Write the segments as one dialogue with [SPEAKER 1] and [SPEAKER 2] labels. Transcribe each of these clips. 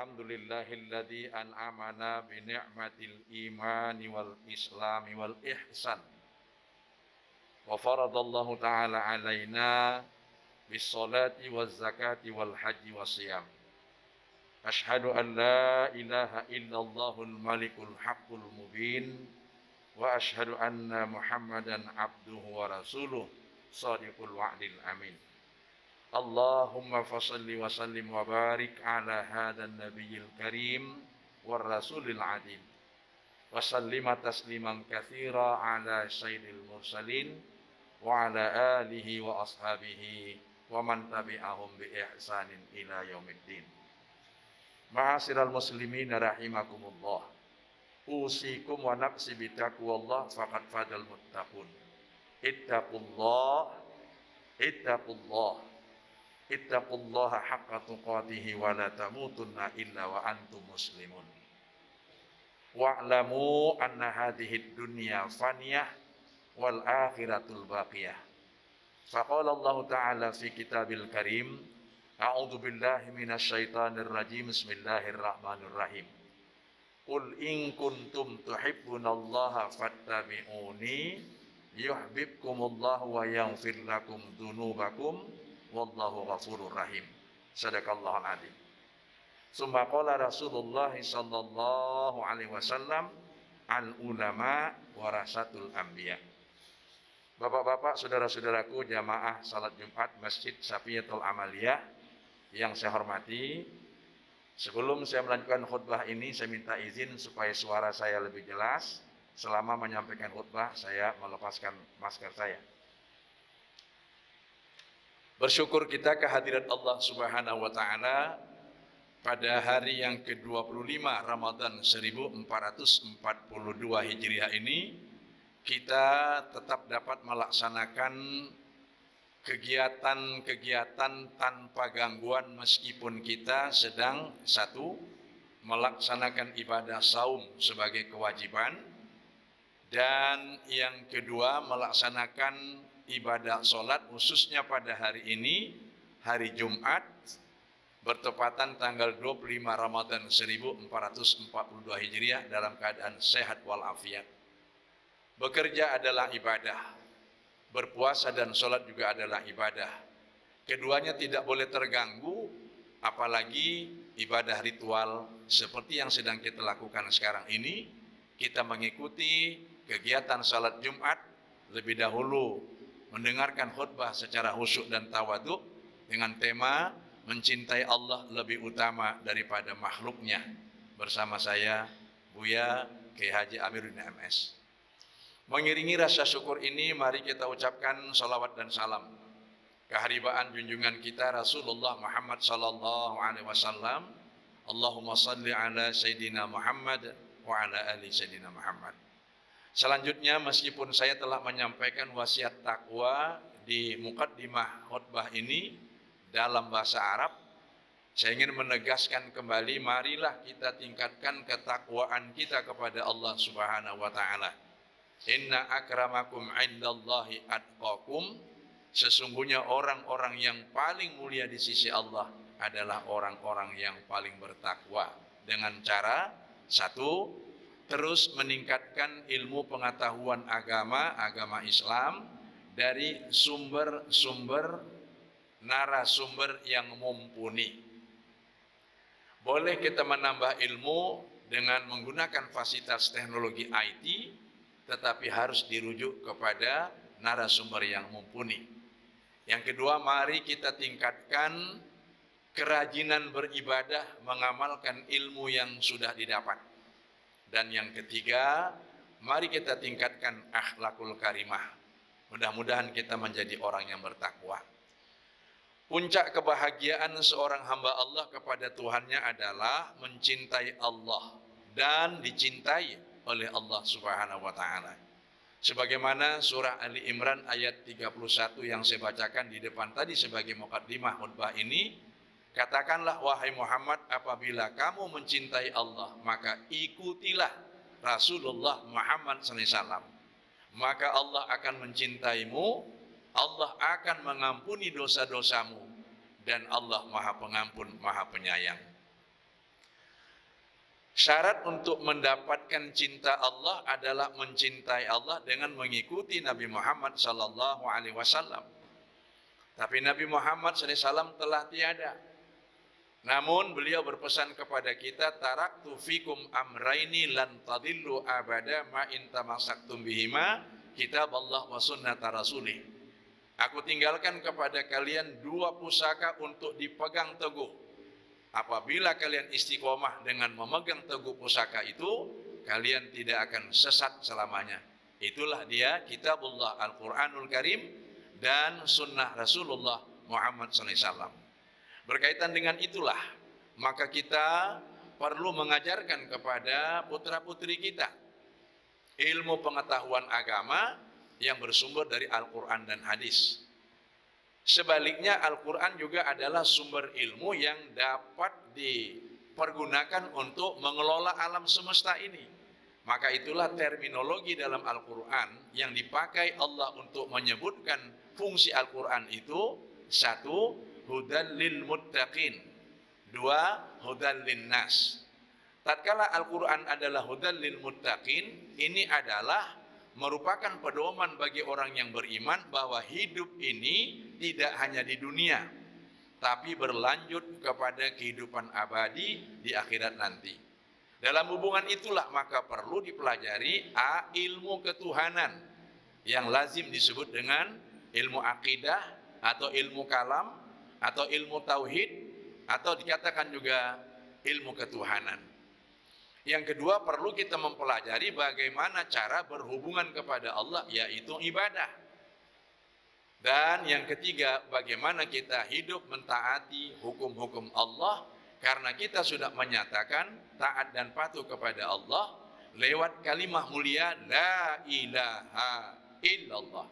[SPEAKER 1] Alhamdulillahilladzi an'amana bi ni'matil imani wal islami wal ihsan. Wa faradallahu ta'ala alaina bis salati waz zakati wal haji wassiyam. Ashhadu an la ilaha illallahul malikul haqqul mubin wa ashhadu anna Muhammadan abduhu wa rasuluh shadiqul wa'dil amin. Allahumma fasalli wa sallim wa barik ala hadan nabiyil karim war rasulil adim wa sallima tasliman katsira ala sayyidil mursalin wa ala alihi wa ashabihi wa man tabi'ahum bi ihsanin ila yaumiddin. Ma'asyiral muslimin rahimakumullah, usikum wa nafsi bi taqwallah faqad fadal muttaqun. Ittaqullah Ittaqullaha haqqa tuqatihi wa la tamutunna illa wa antum muslimun. Wa'lamu anna hadhihi dunya faniyah wal akhiratul baqiyah. Faqala Allah Ta'ala fi kitabil karim, a'udzu billahi minasy syaithanir rajim, bismillahirrahmanirrahim. Qul in kuntum tuhibbunallaha fattabi'uni yuhibbukumullahu wa yaghfir lakum dzunubakum wallahu ghafurur rahim. Sadaqallahul adzim. Summa qala Rasulullah sallallahu alaihi wasallam, al ulama warasatul anbiya. Bapak-bapak, saudara-saudaraku jamaah salat Jumat Masjid Safiyatul Amaliyah yang saya hormati, sebelum saya melanjutkan khutbah ini saya minta izin supaya suara saya lebih jelas. Selama menyampaikan khutbah saya melepaskan masker saya. Bersyukur kita kehadirat Allah Subhanahu wa Ta'ala pada hari yang ke-25 Ramadan 1442 Hijriah ini, kita tetap dapat melaksanakan kegiatan-kegiatan tanpa gangguan meskipun kita sedang satu, melaksanakan ibadah saum sebagai kewajiban, dan yang kedua melaksanakan ibadah sholat khususnya pada hari ini, hari Jumat, bertepatan tanggal 25 Ramadan 1442 Hijriah dalam keadaan sehat walafiat. Bekerja adalah ibadah, berpuasa dan sholat juga adalah ibadah. Keduanya tidak boleh terganggu, apalagi ibadah ritual seperti yang sedang kita lakukan sekarang ini. Kita mengikuti kegiatan sholat Jumat lebih dahulu mendengarkan khutbah secara khusyuk dan tawaduk dengan tema mencintai Allah lebih utama daripada makhluknya, bersama saya Buya Kiai Haji Amiruddin MS. Mengiringi rasa syukur ini, mari kita ucapkan salawat dan salam keharibaan junjungan kita Rasulullah Muhammad sallallahu alaihi wasallam. Allahumma salli ala Sayyidina Muhammad wa ala ali Sayyidina Muhammad. Selanjutnya, meskipun saya telah menyampaikan wasiat takwa di mukaddimah khutbah ini dalam bahasa Arab, saya ingin menegaskan kembali, marilah kita tingkatkan ketakwaan kita kepada Allah Subhanahu wa Ta'ala. Inna akramakum indallahi atqakum. Sesungguhnya orang-orang yang paling mulia di sisi Allah adalah orang-orang yang paling bertakwa. Dengan cara satu, terus meningkatkan ilmu pengetahuan agama Islam dari sumber-sumber narasumber yang mumpuni. Boleh kita menambah ilmu dengan menggunakan fasilitas teknologi IT, tetapi harus dirujuk kepada narasumber yang mumpuni. Yang kedua, mari kita tingkatkan kerajinan beribadah, mengamalkan ilmu yang sudah didapat. Dan yang ketiga, mari kita tingkatkan akhlakul karimah. Mudah-mudahan kita menjadi orang yang bertakwa. Puncak kebahagiaan seorang hamba Allah kepada Tuhannya adalah mencintai Allah dan dicintai oleh Allah Subhanahu wa Ta'ala. Sebagaimana surah Ali Imran ayat 31 yang saya bacakan di depan tadi sebagai mukaddimah khutbah ini, katakanlah wahai Muhammad, apabila kamu mencintai Allah, maka ikutilah Rasulullah Muhammad SAW. Maka Allah akan mencintaimu, Allah akan mengampuni dosa-dosamu, dan Allah Maha Pengampun, Maha Penyayang. Syarat untuk mendapatkan cinta Allah adalah mencintai Allah dengan mengikuti Nabi Muhammad sallallahu alaihi wasallam. Tapi Nabi Muhammad sallallahu alaihi wasallam telah tiada. Namun beliau berpesan kepada kita, taraktu fikum amraini lan tadillu abada ma in tamassaktum bihima, kitab Allah wa sunnata rasulih. Aku tinggalkan kepada kalian dua pusaka untuk dipegang teguh. Apabila kalian istiqomah dengan memegang teguh pusaka itu, kalian tidak akan sesat selamanya. Itulah dia kitabullah Al-Quranul Karim dan sunnah Rasulullah Muhammad SAW. Berkaitan dengan itulah, maka kita perlu mengajarkan kepada putra-putri kita ilmu pengetahuan agama yang bersumber dari Al-Quran dan hadis. Sebaliknya Al-Quran juga adalah sumber ilmu yang dapat dipergunakan untuk mengelola alam semesta ini. Maka itulah terminologi dalam Al-Quran yang dipakai Allah untuk menyebutkan fungsi Al-Quran itu. Satu, hudan lil muttaqin. Dua, hudan lin nas. Tatkala Al-Quran adalah hudan lil muttaqin, ini adalah merupakan pedoman bagi orang yang beriman bahwa hidup ini tidak hanya di dunia, tapi berlanjut kepada kehidupan abadi di akhirat nanti. Dalam hubungan itulah maka perlu dipelajari ilmu ketuhanan yang lazim disebut dengan ilmu akidah atau ilmu kalam atau ilmu tauhid atau dikatakan juga ilmu ketuhanan. Yang kedua, perlu kita mempelajari bagaimana cara berhubungan kepada Allah, yaitu ibadah. Dan yang ketiga, bagaimana kita hidup mentaati hukum-hukum Allah, karena kita sudah menyatakan taat dan patuh kepada Allah lewat kalimah mulia la ilaha illallah.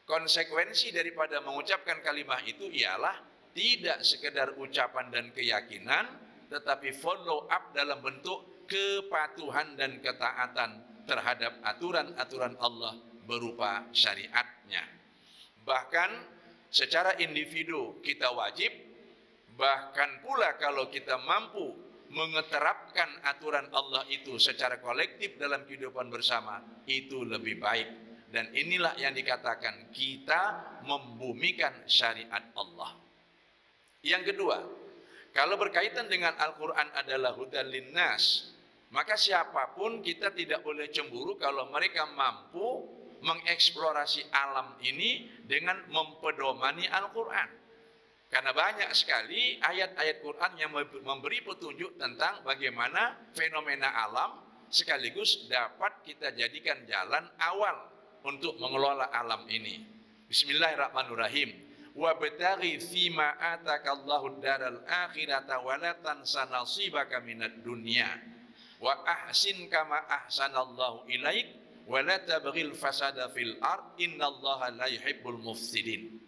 [SPEAKER 1] Konsekuensi daripada mengucapkan kalimah itu ialah tidak sekedar ucapan dan keyakinan, tetapi follow up dalam bentuk kepatuhan dan ketaatan terhadap aturan-aturan Allah berupa syariatnya. Bahkan secara individu kita wajib, bahkan pula kalau kita mampu mengeterapkan aturan Allah itu secara kolektif dalam kehidupan bersama, itu lebih baik. Dan inilah yang dikatakan kita membumikan syariat Allah. Yang kedua, kalau berkaitan dengan Al-Quran adalah hudan linnas, maka siapapun kita tidak boleh cemburu kalau mereka mampu mengeksplorasi alam ini dengan mempedomani Al-Quran. Karena banyak sekali ayat-ayat Quran yang memberi petunjuk tentang bagaimana fenomena alam sekaligus dapat kita jadikan jalan awal untuk mengelola alam ini. Bismillahirrahmanirrahim. Wabtaghi fima atakallahu daral akhirata wa la tansa nasibaka minad dunya wa ahsin kama ahsanallahu ilaik wa la tabghil fasada fil ard innallaha la yuhibbul mufsidin.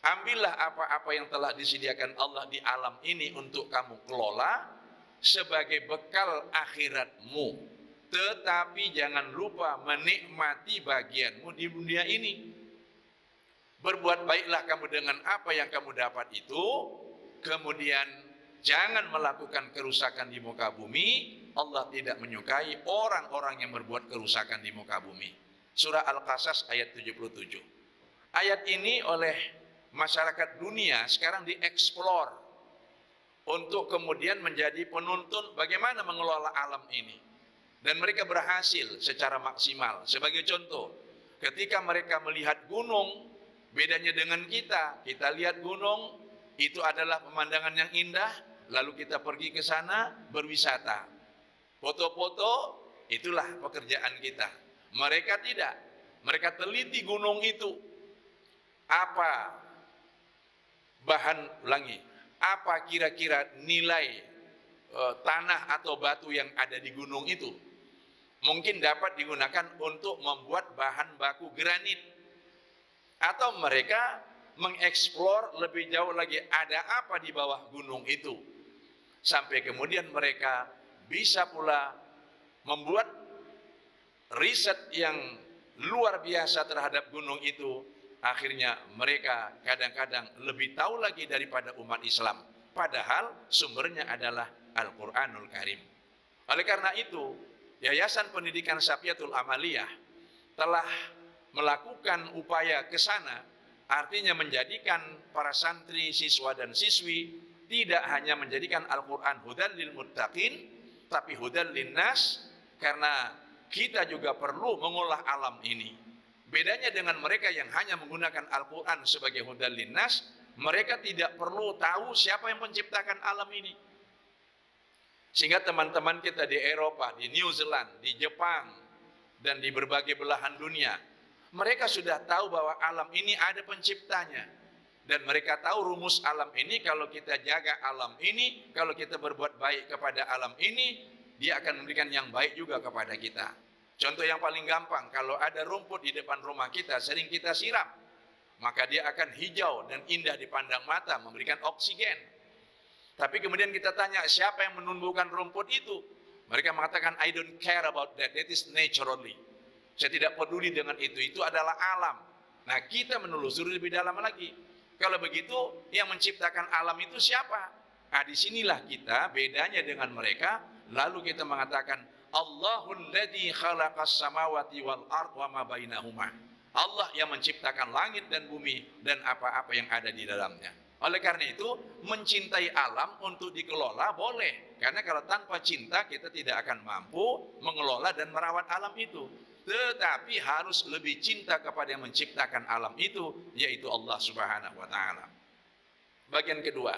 [SPEAKER 1] Ambillah apa-apa yang telah disediakan Allah di alam ini untuk kamu kelola sebagai bekal akhiratmu, tetapi jangan lupa menikmati bagianmu di dunia ini. Berbuat baiklah kamu dengan apa yang kamu dapat itu, kemudian jangan melakukan kerusakan di muka bumi. Allah tidak menyukai orang-orang yang berbuat kerusakan di muka bumi. Surah Al-Qasas ayat 77. Ayat ini oleh masyarakat dunia sekarang dieksplor untuk kemudian menjadi penuntun bagaimana mengelola alam ini. Dan mereka berhasil secara maksimal. Sebagai contoh, ketika mereka melihat gunung, bedanya dengan kita lihat gunung, itu adalah pemandangan yang indah, lalu kita pergi ke sana berwisata. Foto-foto, itulah pekerjaan kita. Mereka tidak. Mereka teliti gunung itu. Apa apa kira-kira nilai tanah atau batu yang ada di gunung itu? Mungkin dapat digunakan untuk membuat bahan baku granit. Atau mereka mengeksplor lebih jauh lagi ada apa di bawah gunung itu. Sampai kemudian mereka bisa pula membuat riset yang luar biasa terhadap gunung itu. Akhirnya mereka kadang-kadang lebih tahu lagi daripada umat Islam. Padahal sumbernya adalah Al-Quranul Karim. Oleh karena itu, Yayasan Pendidikan Safiatul Amaliyah telah melakukan upaya ke sana, artinya menjadikan para santri, siswa dan siswi tidak hanya menjadikan Al-Quran hudan lil muttaqin, tapi hudan linnas, karena kita juga perlu mengolah alam ini. Bedanya dengan mereka yang hanya menggunakan Al-Quran sebagai hudan linnas, mereka tidak perlu tahu siapa yang menciptakan alam ini. Sehingga teman-teman kita di Eropa, di New Zealand, di Jepang, dan di berbagai belahan dunia, mereka sudah tahu bahwa alam ini ada penciptanya. Dan mereka tahu rumus alam ini, kalau kita jaga alam ini, kalau kita berbuat baik kepada alam ini, dia akan memberikan yang baik juga kepada kita. Contoh yang paling gampang, kalau ada rumput di depan rumah kita, sering kita siram, maka dia akan hijau dan indah dipandang mata, memberikan oksigen. Tapi kemudian kita tanya, siapa yang menumbuhkan rumput itu? Mereka mengatakan, I don't care about that, that is naturally. Saya tidak peduli dengan itu adalah alam. Nah, kita menelusuri lebih dalam lagi. Kalau begitu, yang menciptakan alam itu siapa? Nah, disinilah kita bedanya dengan mereka. Lalu kita mengatakan, Allahul ladzi khalaqas samawati wal ard wa ma bainahuma. Allah yang menciptakan langit dan bumi dan apa-apa yang ada di dalamnya. Oleh karena itu, mencintai alam untuk dikelola boleh. Karena kalau tanpa cinta, kita tidak akan mampu mengelola dan merawat alam itu. Tetapi harus lebih cinta kepada yang menciptakan alam itu, yaitu Allah Subhanahu wa Ta'ala. Bagian kedua,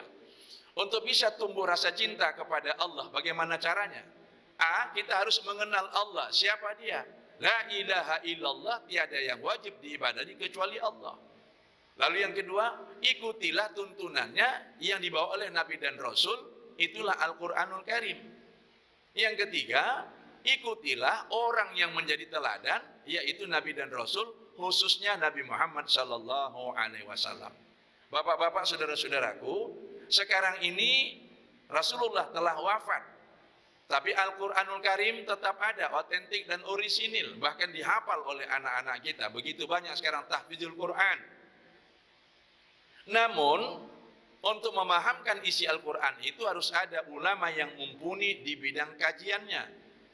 [SPEAKER 1] untuk bisa tumbuh rasa cinta kepada Allah, bagaimana caranya? Kita harus mengenal Allah. Siapa dia? La ilaha illallah, tiada yang wajib diibadahi kecuali Allah. Lalu yang kedua, ikutilah tuntunannya yang dibawa oleh Nabi dan Rasul, itulah Al-Quranul Karim. Yang ketiga, ikutilah orang yang menjadi teladan, yaitu Nabi dan Rasul, khususnya Nabi Muhammad Sallallahu Alaihi Wasallam. Bapak-bapak, saudara-saudaraku, sekarang ini Rasulullah telah wafat, tapi Al-Quranul Karim tetap ada, otentik dan orisinil, bahkan dihafal oleh anak-anak kita. Begitu banyak sekarang tahfidzul Quran. Namun, untuk memahamkan isi Al-Quran itu harus ada ulama yang mumpuni di bidang kajiannya,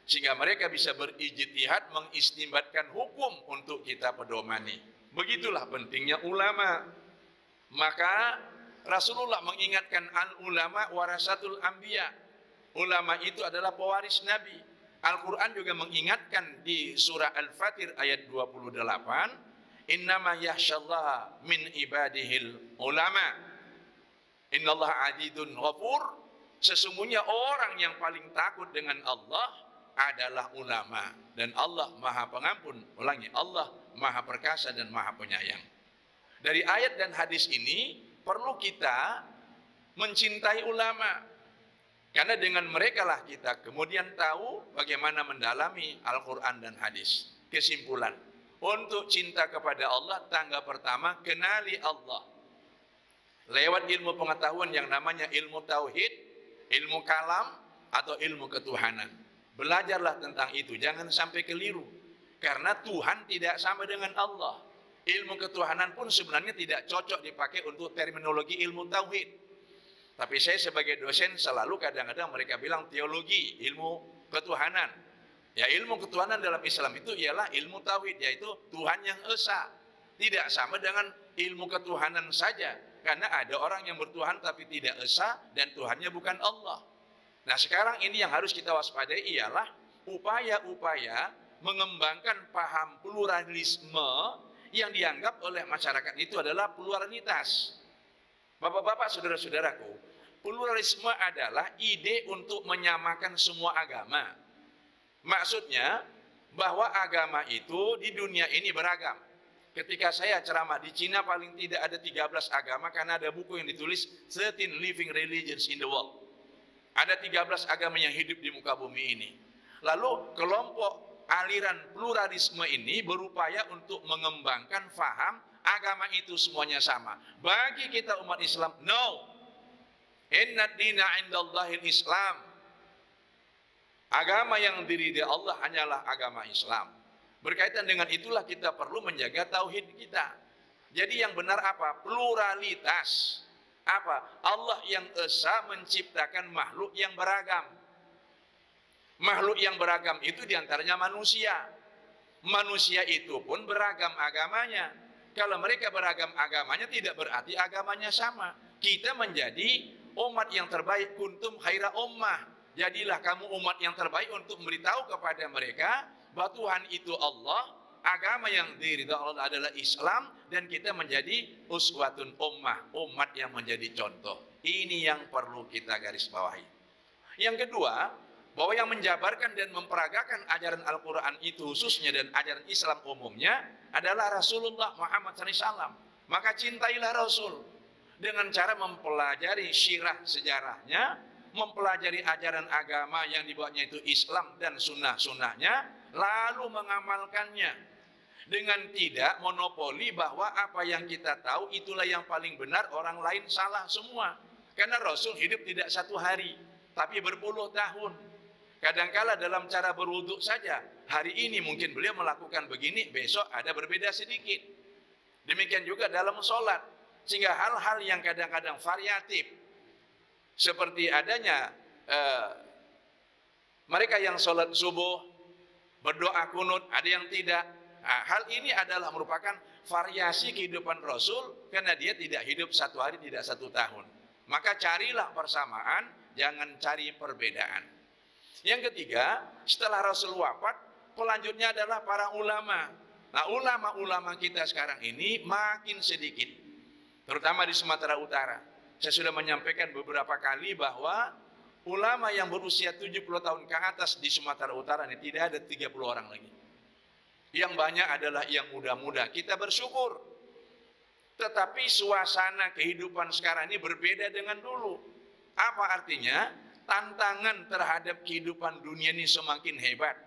[SPEAKER 1] sehingga mereka bisa berijtihad mengistinbatkan hukum untuk kita pedomani. Begitulah pentingnya ulama. Maka Rasulullah mengingatkan al-ulama warasatul anbiya. Ulama itu adalah pewaris Nabi. Al-Quran juga mengingatkan di surah Al-Fatir ayat 28, Innama yakhsyallaha min ibadihil ulama. Innallaha adidun ghafur. Sesungguhnya orang yang paling takut dengan Allah adalah ulama. Dan Allah maha pengampun. Ulangi, Allah maha perkasa dan maha penyayang. Dari ayat dan hadis ini, perlu kita mencintai ulama. Karena dengan mereka lah kita kemudian tahu bagaimana mendalami Al-Quran dan hadis. Kesimpulan, untuk cinta kepada Allah, tangga pertama, kenali Allah. Lewat ilmu pengetahuan yang namanya ilmu tauhid, ilmu kalam, atau ilmu ketuhanan. Belajarlah tentang itu, jangan sampai keliru. Karena Tuhan tidak sama dengan Allah. Ilmu ketuhanan pun sebenarnya tidak cocok dipakai untuk terminologi ilmu tauhid. Tapi saya sebagai dosen selalu kadang-kadang mereka bilang teologi, ilmu ketuhanan. Ya, ilmu ketuhanan dalam Islam itu ialah ilmu tauhid, yaitu Tuhan yang esa. Tidak sama dengan ilmu ketuhanan saja. Karena ada orang yang bertuhan tapi tidak esa dan Tuhannya bukan Allah. Nah, sekarang ini yang harus kita waspadai ialah upaya-upaya mengembangkan paham pluralisme yang dianggap oleh masyarakat itu adalah pluralitas. Bapak-bapak, saudara-saudaraku, pluralisme adalah ide untuk menyamakan semua agama. Maksudnya bahwa agama itu di dunia ini beragam. Ketika saya ceramah di Cina paling tidak ada 13 agama karena ada buku yang ditulis 13 Living Religions in the World. Ada 13 agama yang hidup di muka bumi ini. Lalu kelompok aliran pluralisme ini berupaya untuk mengembangkan faham agama itu semuanya sama. Bagi kita umat Islam, no. Inna dina indallahil Islam. Agama yang diridhai Allah hanyalah agama Islam. Berkaitan dengan itulah kita perlu menjaga tauhid kita. Jadi yang benar apa? Pluralitas. Apa? Allah yang esa menciptakan makhluk yang beragam. Makhluk yang beragam itu diantaranya manusia. Manusia itu pun beragam agamanya. Kalau mereka beragam agamanya tidak berarti agamanya sama. Kita menjadi umat yang terbaik, kuntum khaira ummah. Jadilah kamu umat yang terbaik untuk memberitahu kepada mereka bahwa Tuhan itu Allah, agama yang diridhai Allah adalah Islam, dan kita menjadi uswatun ummah, umat yang menjadi contoh. Ini yang perlu kita garis bawahi. Yang kedua, bahwa yang menjabarkan dan memperagakan ajaran Al-Quran itu khususnya dan ajaran Islam umumnya adalah Rasulullah Muhammad SAW. Maka cintailah Rasul dengan cara mempelajari sirah sejarahnya, mempelajari ajaran agama yang dibawanya itu Islam dan sunnah-sunnahnya, lalu mengamalkannya dengan tidak monopoli bahwa apa yang kita tahu itulah yang paling benar, orang lain salah semua. Karena Rasul hidup tidak satu hari, tapi berpuluh tahun. Kadangkala dalam cara berwudhu saja, hari ini mungkin beliau melakukan begini, besok ada berbeda sedikit. Demikian juga dalam sholat. Sehingga hal-hal yang kadang-kadang variatif, seperti adanya mereka yang sholat subuh, berdoa kunut, ada yang tidak. Nah, hal ini adalah merupakan variasi kehidupan Rasul, karena dia tidak hidup satu hari, tidak satu tahun. Maka carilah persamaan, jangan cari perbedaan. Yang ketiga, setelah Rasul wafat, pelanjutnya adalah para ulama. Nah, ulama-ulama kita sekarang ini makin sedikit, terutama di Sumatera Utara. Saya sudah menyampaikan beberapa kali bahwa ulama yang berusia 70 tahun ke atas di Sumatera Utara ini tidak ada 30 orang lagi. Yang banyak adalah yang muda-muda. Kita bersyukur. Tetapi suasana kehidupan sekarang ini berbeda dengan dulu. Apa artinya? Tantangan terhadap kehidupan dunia ini semakin hebat.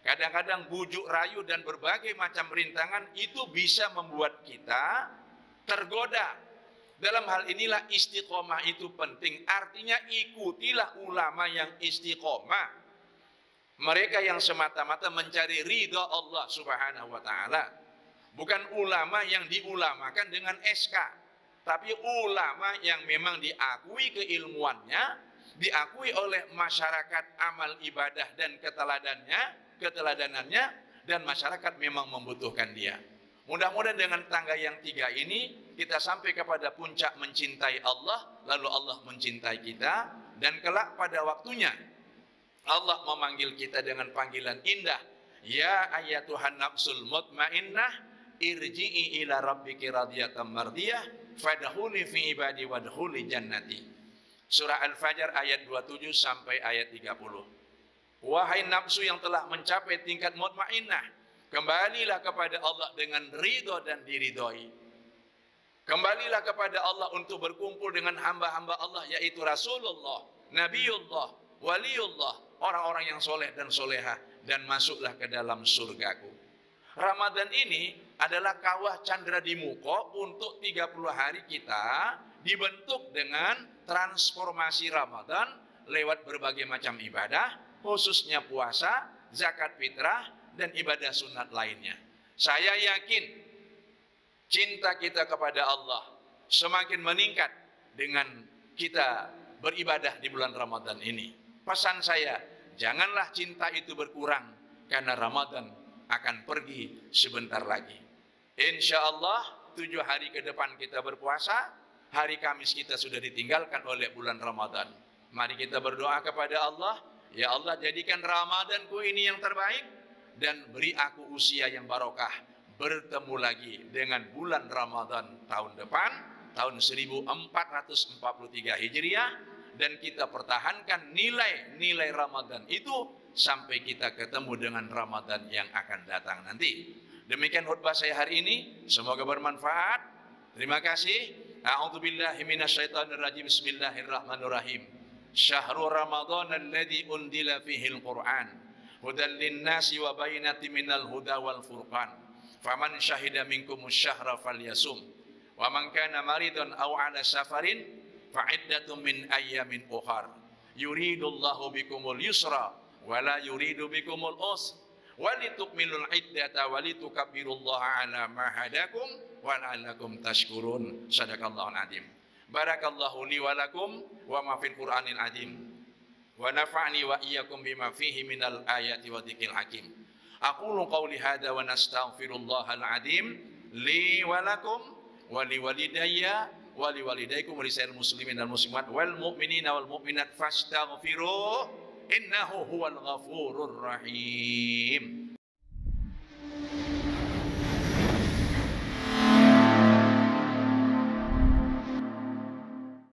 [SPEAKER 1] Kadang-kadang bujuk rayu dan berbagai macam rintangan itu bisa membuat kita tergoda. Dalam hal inilah istiqomah itu penting. Artinya ikutilah ulama yang istiqomah. Mereka yang semata-mata mencari ridha Allah Subhanahu wa ta'ala. Bukan ulama yang diulamakan dengan SK, tapi ulama yang memang diakui keilmuannya, diakui oleh masyarakat amal ibadah dan keteladanannya, dan masyarakat memang membutuhkan dia. Mudah-mudahan dengan tangga yang tiga ini kita sampai kepada puncak mencintai Allah, lalu Allah mencintai kita, dan kelak pada waktunya Allah memanggil kita dengan panggilan indah, ya ayyatuhan nafsul mutmainnah irji'i ila rabbiki radiyatan mardiyah fadkhuli fi ibadi wadkhuli jannati. Surah Al-Fajr ayat 27 sampai ayat 30. Wahai nafsu yang telah mencapai tingkat mutmainnah, kembalilah kepada Allah dengan ridho dan diridhoi. Kembalilah kepada Allah untuk berkumpul dengan hamba-hamba Allah, yaitu Rasulullah, Nabiullah, Waliullah, orang-orang yang soleh dan soleha, dan masuklah ke dalam surgaku. Ramadan ini adalah kawah candra di muka untuk 30 hari kita dibentuk dengan transformasi Ramadan lewat berbagai macam ibadah, khususnya puasa, zakat fitrah, dan ibadah sunat lainnya. Saya yakin cinta kita kepada Allah semakin meningkat dengan kita beribadah di bulan Ramadan ini. Pesan saya, janganlah cinta itu berkurang, karena Ramadan akan pergi sebentar lagi. Insya Allah 7 hari ke depan kita berpuasa. Hari Kamis kita sudah ditinggalkan oleh bulan Ramadan. Mari kita berdoa kepada Allah, ya Allah, jadikan Ramadanku ini yang terbaik, dan beri aku usia yang barokah, bertemu lagi dengan bulan Ramadan tahun depan, tahun 1443 Hijriah, dan kita pertahankan nilai-nilai Ramadan itu sampai kita ketemu dengan Ramadan yang akan datang nanti. Demikian khutbah saya hari ini, semoga bermanfaat. Terima kasih. A'udzubillahi minasyaitonirrajim. Bismillahirrahmanirrahim. Syahrul Ramadan alladzi undila fihil Qur'an hudan linnasi wa bayyinatin minal huda wal furqan. Faman syahida minkumus syahra falyasum. Wa man kana maridan aw 'ala safarin fa'iddatun min ayyamin ukhar. Yuridullahu bikumul yusra wa la yuridu bikumul usra. Walitukmilul iddata walitukabbirullaha ala ma hadakum wa la'allakum tashkurun. Shadaqallahul azim. Barakallahu li wa lakum wa ma fil Qur'anil azim. wa nafa'ni wa iyyakum bima fihi minal ayati wa dzikril hakim. Aqulu qawli hadza wa nastaghfirullahal azim li wa lakum wa liwalidayya wa liwalidaykum wa lisa'il muslimin wal muslimat wal mu'minina wal mu'minat fastaghfiruh innahu huwal ghafurur rahim.